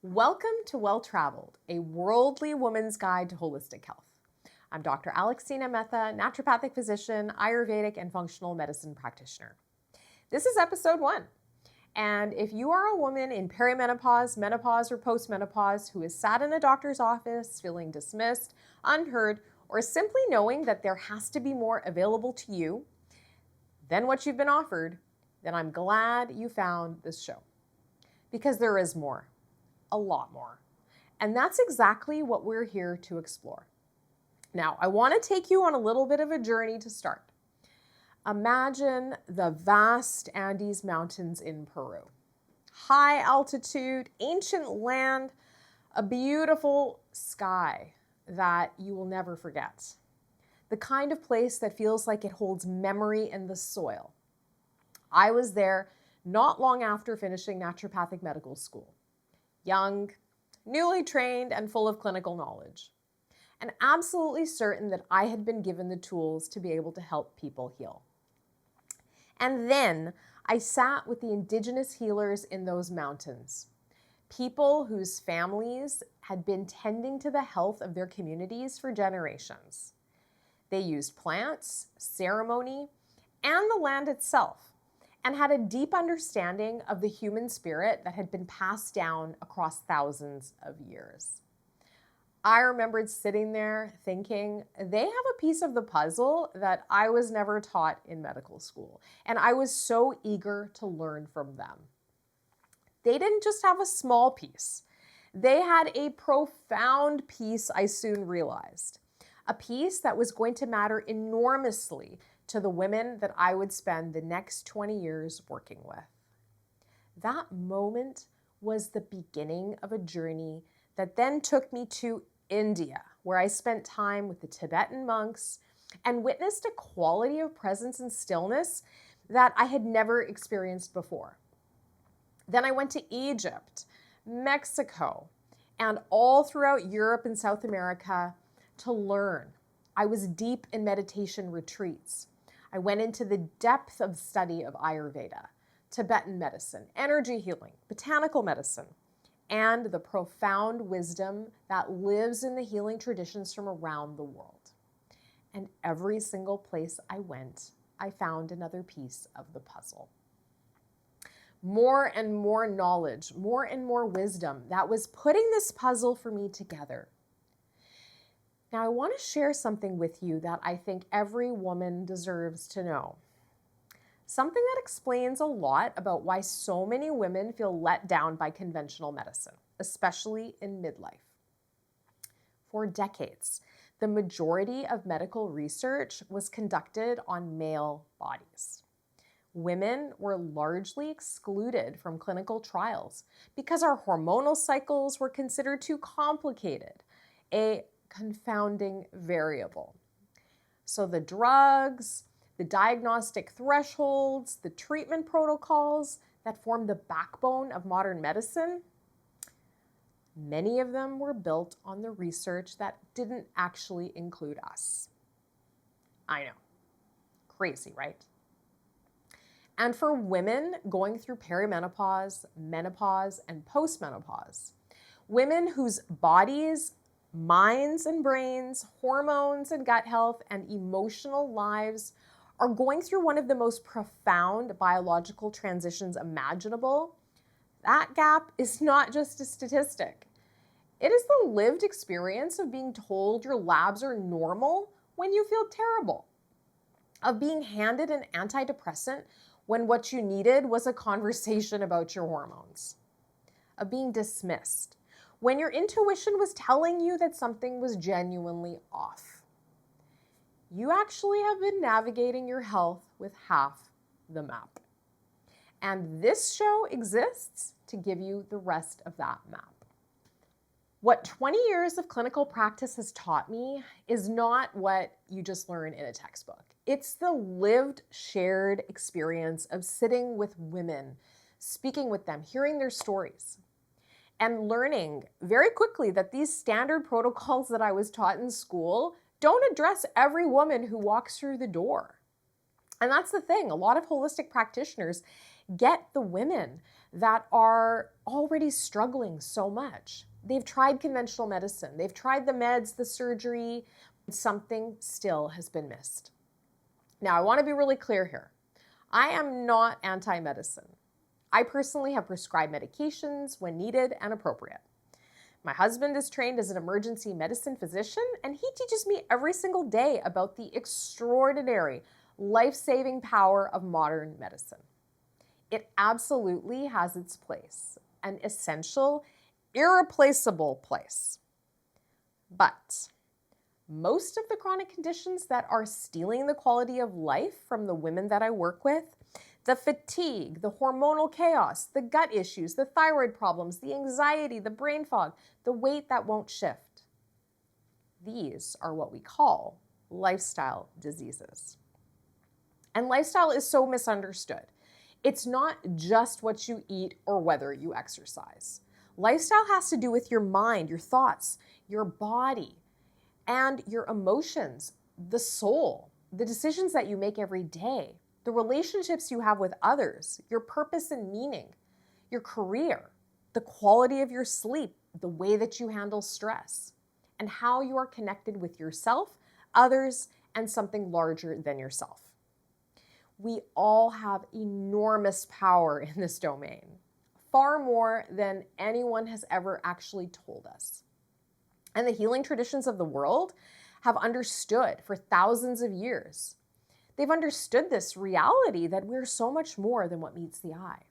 Welcome to Well Traveled, a worldly woman's guide to holistic health. I'm Dr. Alexina, naturopathic physician, Ayurvedic, and functional medicine practitioner. This is episode 1. And if you are a woman in perimenopause, menopause, or postmenopause who is sat in a doctor's office feeling dismissed, unheard, or simply knowing that there has to be more available to you than what you've been offered, then I'm glad you found this show. Because there is more. A lot more. And that's exactly what we're here to explore. Now, I want to take you on a little bit of a journey to start. Imagine the vast Andes Mountains in Peru. High altitude, ancient land, a beautiful sky that you will never forget. The kind of place that feels like it holds memory in the soil. I was there not long after finishing naturopathic medical school. Young, newly trained, and full of clinical knowledge, and absolutely certain that I had been given the tools to be able to help people heal. And then I sat with the indigenous healers in those mountains, people whose families had been tending to the health of their communities for generations. They used plants, ceremony, and the land itself, and had a deep understanding of the human spirit that had been passed down across thousands of years. I remembered sitting there thinking, they have a piece of the puzzle that I was never taught in medical school, and I was so eager to learn from them. They didn't just have a small piece. They had a profound piece, I soon realized. A piece that was going to matter enormously to the women that I would spend the next 20 years working with. That moment was the beginning of a journey that then took me to India, where I spent time with the Tibetan monks and witnessed a quality of presence and stillness that I had never experienced before. Then I went to Egypt, Mexico, and all throughout Europe and South America to learn. I was deep in meditation retreats. I went into the depth of study of Ayurveda, Tibetan medicine, energy healing, botanical medicine, and the profound wisdom that lives in the healing traditions from around the world. And every single place I went, I found another piece of the puzzle. More and more knowledge, more and more wisdom that was putting this puzzle for me together. Now, I want to share something with you that I think every woman deserves to know. Something that explains a lot about why so many women feel let down by conventional medicine, especially in midlife. For decades, the majority of medical research was conducted on male bodies. Women were largely excluded from clinical trials because our hormonal cycles were considered too complicated, a confounding variable. So the drugs, the diagnostic thresholds, the treatment protocols that form the backbone of modern medicine, many of them were built on the research that didn't actually include us. I know, crazy, right? And for women going through perimenopause, menopause, and postmenopause, women whose bodies, minds and brains, hormones and gut health, and emotional lives are going through one of the most profound biological transitions imaginable, that gap is not just a statistic. It is the lived experience of being told your labs are normal when you feel terrible, of being handed an antidepressant when what you needed was a conversation about your hormones, of being dismissed when your intuition was telling you that something was genuinely off. You actually have been navigating your health with half the map. And this show exists to give you the rest of that map. What 20 years of clinical practice has taught me is not what you just learn in a textbook. It's the lived, shared experience of sitting with women, speaking with them, hearing their stories, and learning very quickly that these standard protocols that I was taught in school don't address every woman who walks through the door. And that's the thing. A lot of holistic practitioners get the women that are already struggling so much. They've tried conventional medicine, they've tried the meds, the surgery, something still has been missed. Now, I want to be really clear here. I am not anti-medicine. I personally have prescribed medications when needed and appropriate. My husband is trained as an emergency medicine physician, and he teaches me every single day about the extraordinary, life-saving power of modern medicine. It absolutely has its place, an essential, irreplaceable place. But most of the chronic conditions that are stealing the quality of life from the women that I work with, the fatigue, the hormonal chaos, the gut issues, the thyroid problems, the anxiety, the brain fog, the weight that won't shift. These are what we call lifestyle diseases. And lifestyle is so misunderstood. It's not just what you eat or whether you exercise. Lifestyle has to do with your mind, your thoughts, your body, and your emotions, the soul, the decisions that you make every day, the relationships you have with others, your purpose and meaning, your career, the quality of your sleep, the way that you handle stress, and how you are connected with yourself, others, and something larger than yourself. We all have enormous power in this domain, far more than anyone has ever actually told us. And the healing traditions of the world have understood for thousands of years. They've understood this reality that we're so much more than what meets the eye.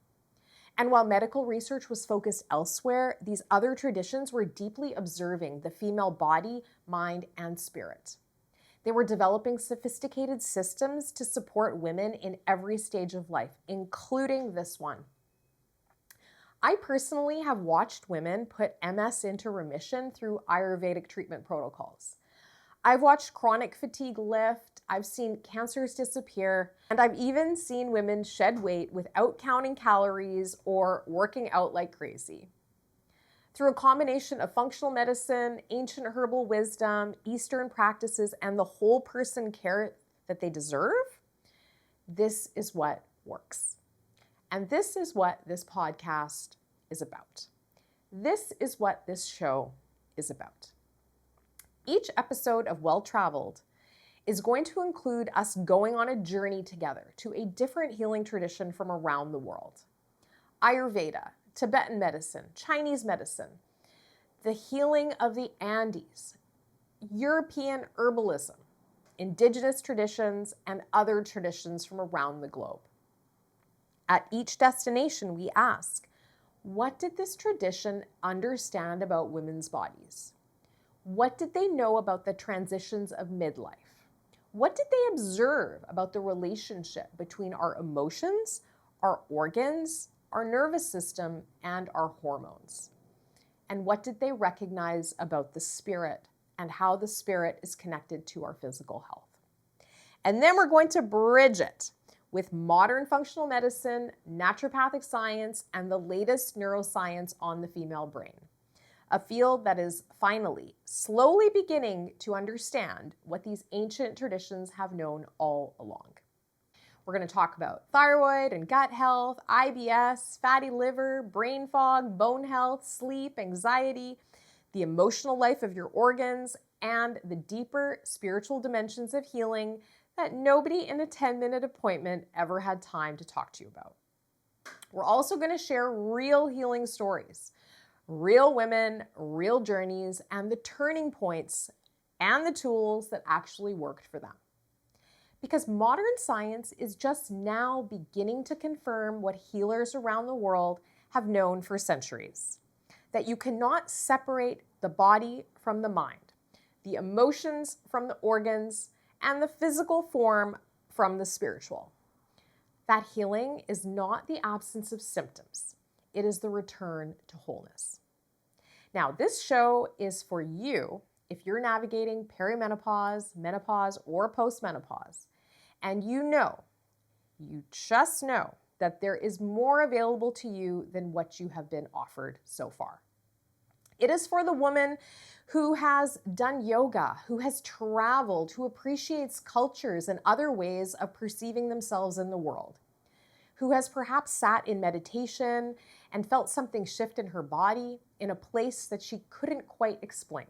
And while medical research was focused elsewhere, these other traditions were deeply observing the female body, mind, and spirit. They were developing sophisticated systems to support women in every stage of life, including this one. I personally have watched women put MS into remission through Ayurvedic treatment protocols. I've watched chronic fatigue lift, I've seen cancers disappear, and I've even seen women shed weight without counting calories or working out like crazy. Through a combination of functional medicine, ancient herbal wisdom, Eastern practices, and the whole person care that they deserve, this is what works. And this is what this podcast is about. This is what this show is about. Each episode of Well Traveled is going to include us going on a journey together to a different healing tradition from around the world. Ayurveda, Tibetan medicine, Chinese medicine, the healing of the Andes, European herbalism, indigenous traditions, and other traditions from around the globe. At each destination, we ask, what did this tradition understand about women's bodies? What did they know about the transitions of midlife? What did they observe about the relationship between our emotions, our organs, our nervous system, and our hormones? And what did they recognize about the spirit and how the spirit is connected to our physical health? And then we're going to bridge it with modern functional medicine, naturopathic science, and the latest neuroscience on the female brain. A field that is finally, slowly beginning to understand what these ancient traditions have known all along. We're going to talk about thyroid and gut health, IBS, fatty liver, brain fog, bone health, sleep, anxiety, the emotional life of your organs, and the deeper spiritual dimensions of healing that nobody in a 10-minute appointment ever had time to talk to you about. We're also going to share real healing stories, real women, real journeys, and the turning points and the tools that actually worked for them. Because modern science is just now beginning to confirm what healers around the world have known for centuries, that you cannot separate the body from the mind, the emotions from the organs, and the physical form from the spiritual. That healing is not the absence of symptoms. It is the return to wholeness. Now, this show is for you if you're navigating perimenopause, menopause, or postmenopause, and you just know that there is more available to you than what you have been offered so far. It is for the woman who has done yoga, who has traveled, who appreciates cultures and other ways of perceiving themselves in the world, who has perhaps sat in meditation and felt something shift in her body in a place that she couldn't quite explain,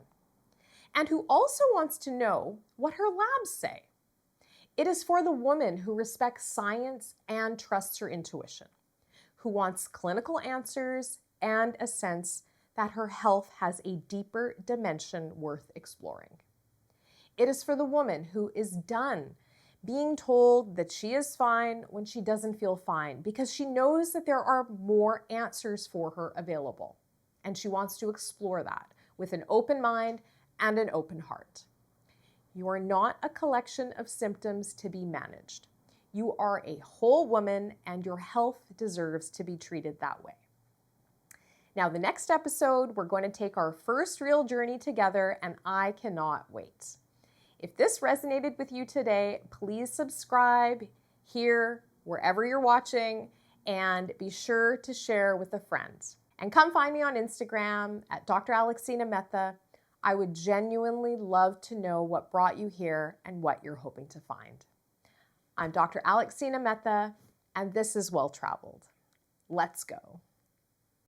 and who also wants to know what her labs say. It is for the woman who respects science and trusts her intuition, who wants clinical answers and a sense that her health has a deeper dimension worth exploring. It is for the woman who is done being told that she is fine when she doesn't feel fine, because she knows that there are more answers for her available, and she wants to explore that with an open mind and an open heart. You are not a collection of symptoms to be managed. You are a whole woman, and your health deserves to be treated that way. Now, the next episode, we're going to take our first real journey together, and I cannot wait. If this resonated with you today, please subscribe here, wherever you're watching, and be sure to share with a friend. And come find me on Instagram at Dr.Alexina. I would genuinely love to know what brought you here and what you're hoping to find. I'm Dr. Alexina, and this is Well Traveled. Let's go.